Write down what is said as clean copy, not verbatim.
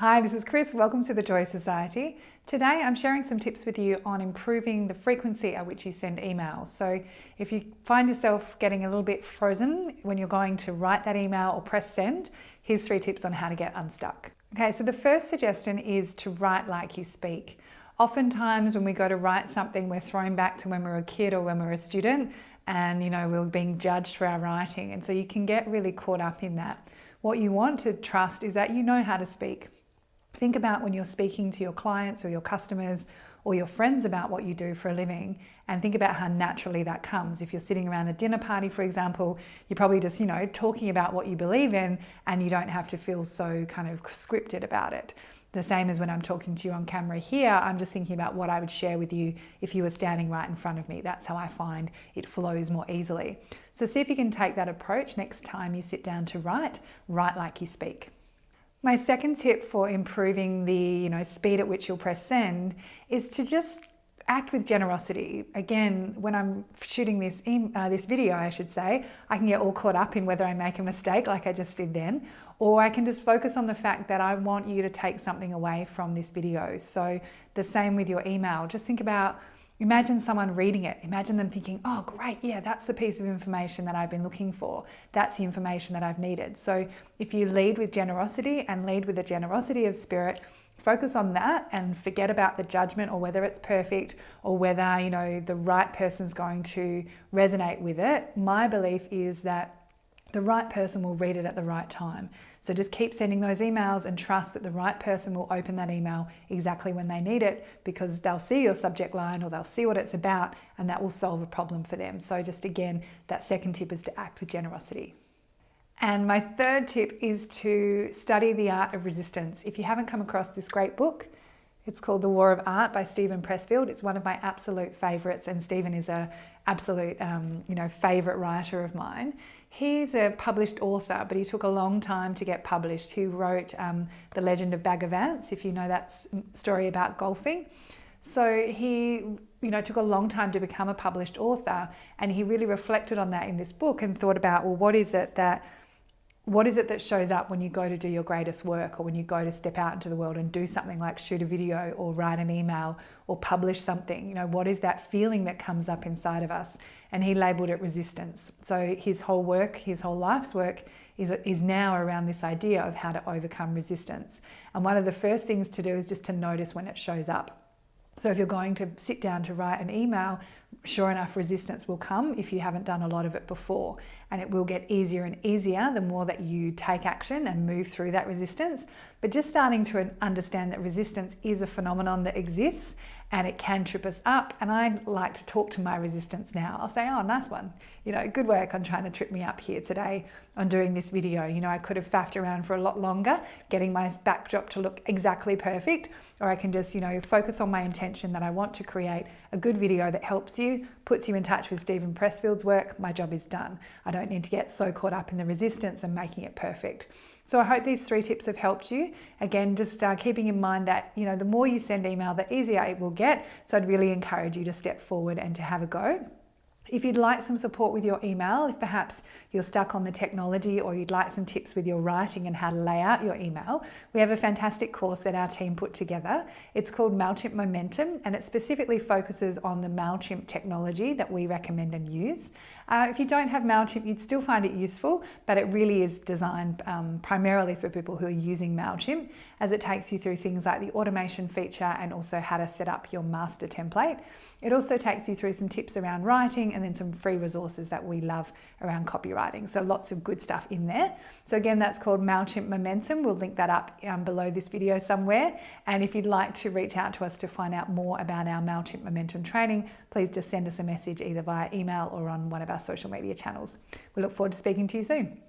Hi, this is Chris. Welcome to the Joy Society. Today I'm sharing some tips with you on improving the frequency at which you send emails. So if you find yourself getting a little bit frozen when you're going to write that email or press send, here's 3 tips on how to get unstuck. Okay, so the first suggestion is to write like you speak. Oftentimes when we go to write something, we're thrown back to when we were a kid or when we were a student and we're being judged for our writing. And so you can get really caught up in that. What you want to trust is that you know how to speak. Think about when you're speaking to your clients or your customers or your friends about what you do for a living, and think about how naturally that comes. If you're sitting around a dinner party, for example, you're probably just, talking about what you believe in, and you don't have to feel so kind of scripted about it. The same as when I'm talking to you on camera here, I'm just thinking about what I would share with you if you were standing right in front of me. That's how I find it flows more easily. So see if you can take that approach next time you sit down to write like you speak. My second tip for improving the speed at which you'll press send is to just act with generosity. Again, when I'm shooting this video, I should say, I can get all caught up in whether I make a mistake like I just did then, or I can just focus on the fact that I want you to take something away from this video. So the same with your email. Just think about, imagine someone reading it. Imagine them thinking, oh great, yeah, that's the piece of information that I've been looking for. That's the information that I've needed. So if you lead with generosity and lead with the generosity of spirit, focus on that and forget about the judgment or whether it's perfect or whether, the right person's going to resonate with it. My belief is that the right person will read it at the right time. So just keep sending those emails and trust that the right person will open that email exactly when they need it, because they'll see your subject line or they'll see what it's about, and that will solve a problem for them. So just again, that second tip is to act with generosity. And my third tip is to study the art of resistance. If you haven't come across this great book, it's called The War of Art by Steven Pressfield. It's one of my absolute favorites, and Steven is a absolute favorite writer of mine. He's a published author, but he took a long time to get published. He wrote The Legend of Bagger Vance, if you know that story about golfing. So he took a long time to become a published author, and he really reflected on that in this book and thought about, well, what is it that shows up when you go to do your greatest work, or when you go to step out into the world and do something like shoot a video or write an email or publish something? What is that feeling that comes up inside of us? And he labeled it resistance. So his whole life's work is now around this idea of how to overcome resistance. And one of the first things to do is just to notice when it shows up. So if you're going to sit down to write an email, sure enough, resistance will come if you haven't done a lot of it before. And it will get easier and easier the more that you take action and move through that resistance. But just starting to understand that resistance is a phenomenon that exists and it can trip us up. And I like to talk to my resistance now. I'll say, oh, nice one. Good work on trying to trip me up here today on doing this video. I could have faffed around for a lot longer, getting my backdrop to look exactly perfect, or I can just, focus on my intention that I want to create a good video that helps you, puts you in touch with Steven Pressfield's work. My job is done. I don't need to get so caught up in the resistance and making it perfect. So I hope these 3 tips have helped you. Again, just keeping in mind that, the more you send email, the easier it will get. So I'd really encourage you to step forward and to have a go. If you'd like some support with your email, if perhaps you're stuck on the technology, or you'd like some tips with your writing and how to lay out your email, we have a fantastic course that our team put together. It's called MailChimp Momentum, and it specifically focuses on the MailChimp technology that we recommend and use. If you don't have MailChimp, you'd still find it useful, but it really is designed primarily for people who are using MailChimp, as it takes you through things like the automation feature and also how to set up your master template. It also takes you through some tips around writing and then some free resources that we love around copywriting. So lots of good stuff in there. So again, that's called MailChimp Momentum. We'll link that up below this video somewhere. And if you'd like to reach out to us to find out more about our MailChimp Momentum training, please just send us a message either via email or on one of our social media channels. We look forward to speaking to you soon.